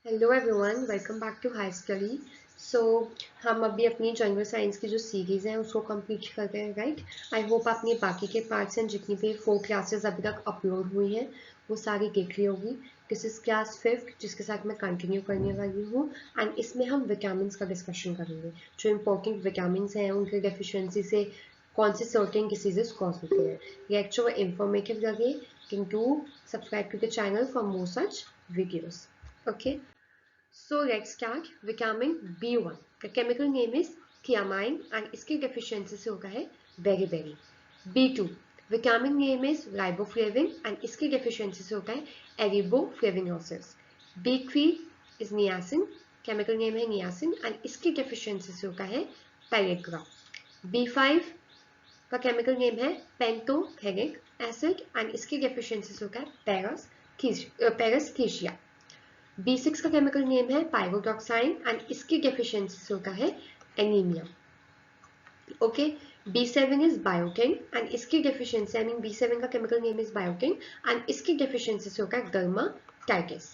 Hello everyone, welcome back to high study. So हम अभी अपनी जनरल साइंस की जो सीरीज़ है उसको कंप्लीट कर रहे हैं, राइट। आई होप आपने बाकी के पार्ट्स एंड जितनी भी 4 क्लासेस अभी तक अपलोड हुई हैं वो सारी देख ली होगी। दिस इज़ क्लास 5 जिसके साथ मैं कंटिन्यू करने वाली हूँ एंड इसमें हम विटामिन्स का डिस्कशन करेंगे। जो इंपॉर्टेंट विटामिन्स हैं उनके डेफिशिएंसी से कौन से सर्टेन डिसीजेस कॉज होते हैं। ये एक्चुअली इंफॉर्मेटिव लगे can do subscribe to the channel for more such videos. Okay, so let's start. Vitamin B1. The chemical name is thiamine and इसकी deficiency से होगा है beriberi. B2. Vitamin name is riboflavin and इसकी deficiency से होगा है eriboflavinosis. B3 is niacin. Chemical name है niacin and इसकी deficiency से होगा है peregra. B5 का chemical name है pentothenic acid and इसकी deficiency से होगा है paresthesia. B6 का केमिकल नेम है पाइरोटॉक्साइन एंड इसकी डेफिशिएंसी से होता है anaemia. Okay, B7 is biotin and इसकी डेफिशिएंसी B7 का chemical name is biotin and इसकी डेफिशिएंसी से होता है dermatitis.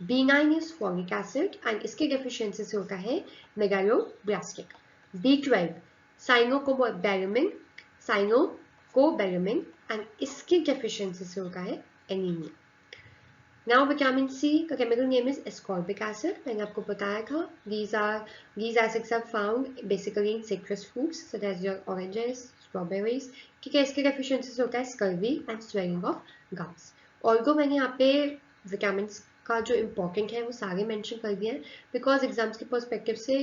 B9 is folic acid and इसकी डेफिशिएंसी से होता है मेगालोब्लास्टिक। B12 साइनोकोबैलेमिन एंड इसकी डेफिशिएंसी से होता है एनीमिया। Now vitamin C का chemical name is ascorbic acid. मैंने आपको बताया था these acids are found basically in citrus fruits such as your oranges, strawberries. ठीक है, इसके deficiency से होता है scurvy and swelling of gums. Although मैंने यहाँ पे vitamins का जो important है वो सारे mention कर दिए हैं because exams के perspective से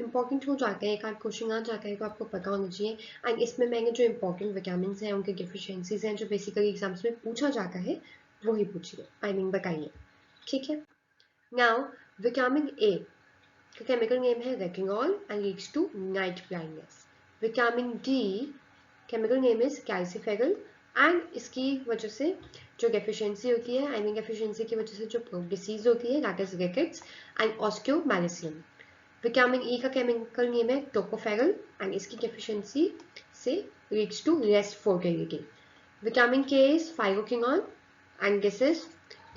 important हो जाते हैं, एक आध क्वेश्चन आ जाता है तो आपको पता होना चाहिए। एंड इसमें मैंने जो important vitamins हैं उनके deficiencies हैं जो basically exams में पूछा जाता है वही पूछिए, बताइए। ठीक है, नाउ विटामिन ए का केमिकल नेम है retinol and leads to night blindness. Vitamin D chemical name is calciferol and इसकी वजह से जो डेफिशिएंसी होती है डेफिशिएंसी की वजह से जो डिसीज होती है that is rickets and osteomalacia. Vitamin E का केमिकल नेम है टोकोफेरल एंड इसकी डेफिशिएंसी से leads to less fertility. Vitamin K is phylloquinone and this is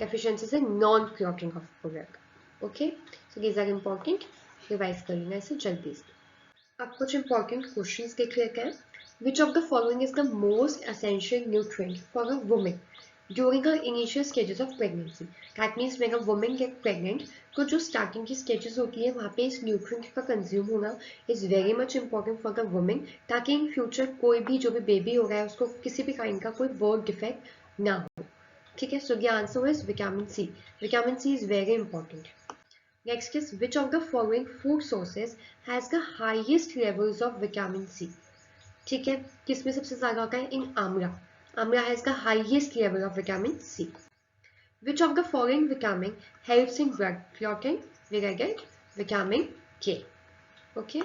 deficiencies in non-clotting of product. Okay, so these are important. Revise कर लेना इसे जल्दी से। अब कुछ important questions देख लेते हैं। Which of the following is the most essential nutrient for a woman during her initial stages of pregnancy? That means when a woman get pregnant, तो जो starting की stages होती है वहाँ पे इस nutrient का consume होना is very much important for the woman ताकि in future कोई भी जो भी baby हो रहा है उसको किसी भी kind का कोई birth defect ना हो। ठीक है, so the answer is vitamin C. Vitamin C is very important. Next is which of the following food sources has the highest levels of vitamin C? ठीक है, किसमें सबसे ज्यादा होता है? इन Amla. Amla has the highest level of vitamin C. Which of the following vitamin helps in blood clotting? We get vitamin K. Okay.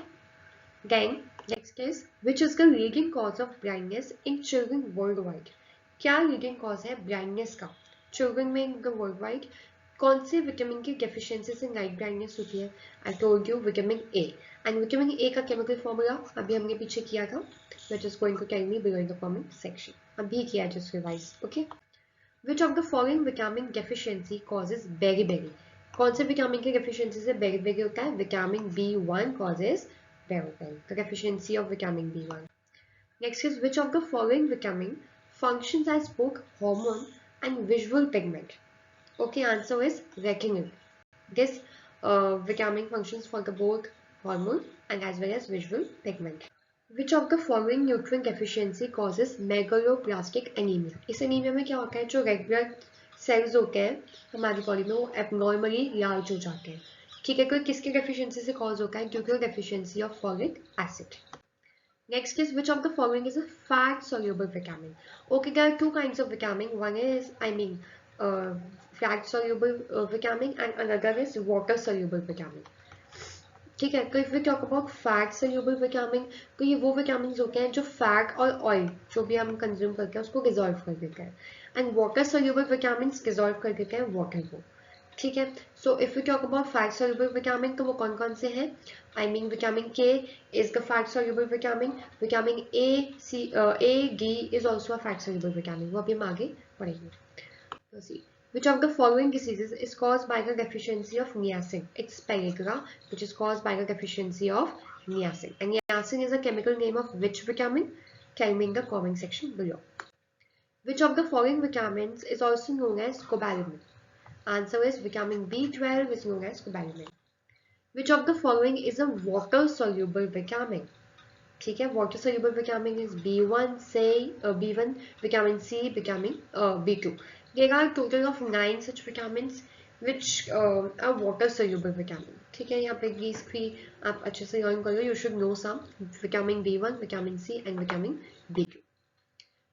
Then next is which is the leading cause of blindness in children worldwide? क्या leading cause है blindness का children में world wide? कौन से vitamin की deficiency से night blindness होती है? I told you vitamin A and vitamin A का केमिकल फॉर्मूला अभी हमने पीछे किया था, which is going to tell me below in the comment section. अभी किया just revise. Okay, which of the following vitamin deficiency causes beriberi? कौन से विटामिन की डेफिशिएंसी से बेरीबेरी होता है? Vitamin B1 causes beriberi, the deficiency of vitamin B1। Next is which of the following vitamin functions as both hormone and visual pigment? Okay, answer is retinol. This vitamin functions for the both hormone and as well as visual pigment. Which of the following nutrient deficiency causes megaloblastic anemia? इस anemia में क्या होता है? जो red blood cells होते हैं हमारी body में वो abnormally large हो जाते हैं। ठीक है, कोई किसके deficiency से cause होता है? Due to deficiency of folic acid. Next is which of the following is a fat soluble vitamin? Okay, there are two kinds of vitamin. One is fat soluble vitamin and another is water soluble vitamin. ठीक है, तो if we talk about fat soluble vitamin, तो ये वो vitamins होते हैं जो fat और ऑयल जो भी हम कंज्यूम करते हैं उसको डिजोल्व कर देते हैं and water soluble vitamins dissolve कर देते हैं वाटर को। ठीक है, so if you talk about fat soluble vitamin तो वो कौन कौन से हैं? Vitamin K is the fat soluble vitamin. Vitamin A D is also a fat soluble vitamin, वो अभी हम आगे पढ़ेंगे। Which of the following diseases is caused by the deficiency of niacin? It's pellagra, which is caused by the deficiency of niacin. And niacin is a chemical name of which vitamin? Tell me in the comment section below. Which of the following vitamins is also known as cobalamin? Answer is vitamin B12 is known as cobalamin. Which of the following is a water soluble vitamin? ठीक है, water soluble vitamin is B1, B1, vitamin C, vitamin B2. There are a total of 9 such vitamins which are water soluble vitamin. ठीक है, यहाँ पे these 3 आप अच्छे से learn करो. You should know some vitamin B1, vitamin C and vitamin B2.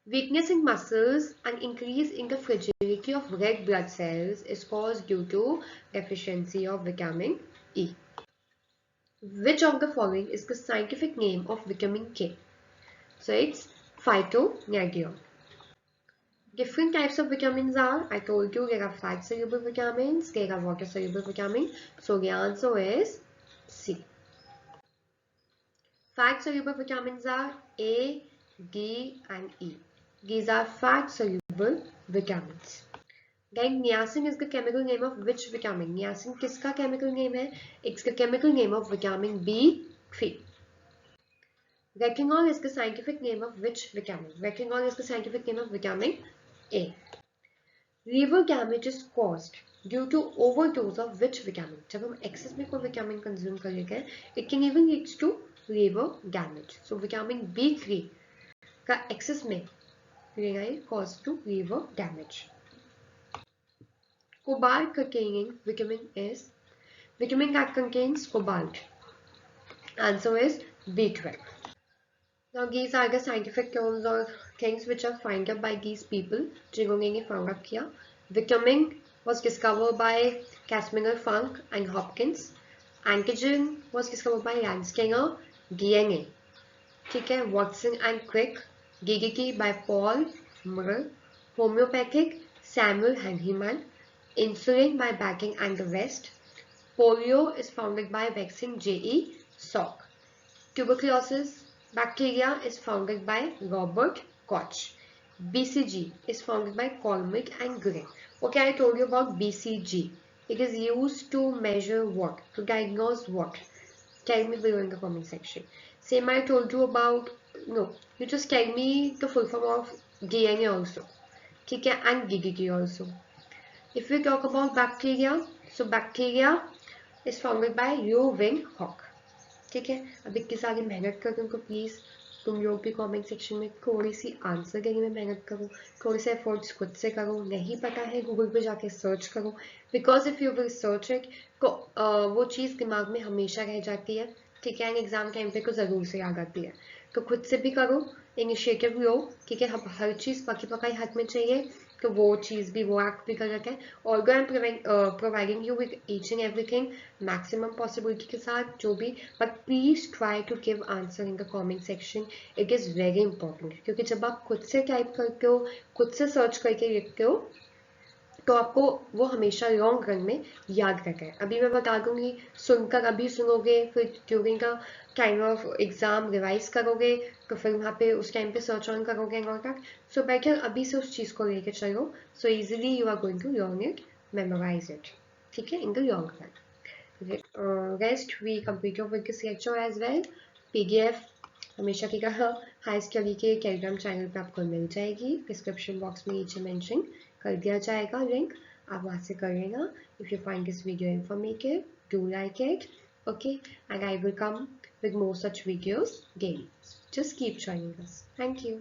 Weakness in muscles and increase in the fragility of red blood cells is caused due to deficiency of vitamin E. Which of the following is the scientific name of vitamin K? So it's phytonadione. Different types of vitamins are, I told you there are fat soluble vitamins, there are water soluble vitamins. So the answer is C. Fat soluble vitamins are A, D and E. These are fat soluble vitamins. Then niacin is the chemical name of which vitamin? Niacin किसका chemical name है? It's the chemical name of vitamin B3. Retinol is the scientific name of which vitamin? Retinol is the scientific name of vitamin A. Liver damage is caused due to overdose of which vitamin? जब हम excess में कोई vitamin consume करेंगे, it can even lead to liver damage. So vitamin B3 का excess में cause to liver damage. Cobalt containing vitamin is vitamin that contains cobalt. Answer is B12. Now these are the scientific terms or things which are found up by these people. जिन्होंने ये found up किया. Vitamin was discovered by Casimir Funk and Hopkins. Antigen was discovered by Landsteiner. DNA. ठीक है. Watson and Crick. DDT by Paul Murray. Homeopathic Samuel Hahnemann. Insulin by Backing and the West. Polio is founded by vaccine J.E. Salk. Tuberculosis bacteria is founded by Robert Koch. BCG is founded by Colmick and Gray. Okay, I told you about BCG. It is used to measure what? To diagnose what? Tell me below in the comment section. Same I told you about, no, you just tell me the full form of DNA also. Okay, and DDT also. If we talk about bacteria, so bacteria is founded by Leo Hawk. ठीक है, अब इतनी सारी मेहनत करो तो please तुम लोग भी कमेंट सेक्शन में थोड़ी सी आंसर देने में मेहनत करो, थोड़े से एफर्ट्स खुद से करो. नहीं पता है गूगल पे जाके सर्च करो, because if you will search it तो वो चीज़ दिमाग में हमेशा रह जाती है. ठीक है, एग्जाम टाइम पे को ज़रूर से याद आती है. तो खुद से भी करो, इनिशिएटिव लो. ठीक है, अब हर चीज़ पकी पकाई हाथ में चाहिए तो वो चीज़ भी वो एक्ट भी कर रखा है. Although I am providing you with each and everything maximum possibility के साथ जो भी, but please try to give answer in the comment section. It is very important, क्योंकि जब आप खुद से टाइप करते हो, खुद से सर्च करके लिखते हो, तो आपको वो हमेशा लॉन्ग रन में याद रहता है. अभी मैं बता दूंगी, सुनकर अभी सुनोगे, फिर during the time of exam revise करोगे, तो फिर वहाँ पे उस टाइम पे सर्च ऑन करोगे and all that. So better अभी से उस चीज़ को लेके चलो, so easily you are going to learn it, memorize it. ठीक है, in the long run. Rest we complete with this lecture as well. PDF हमेशा की तरह हाई स्टडी के टेलीग्राम चैनल पे आपको मिल जाएगी. डिस्क्रिप्शन बॉक्स में नीचे मेंशन कर दिया जाएगा लिंक, आप वहाँ से कर लेना. If you find this video informative, do like it. Okay, and I will come with more such videos daily. Just keep joining us. Thank you.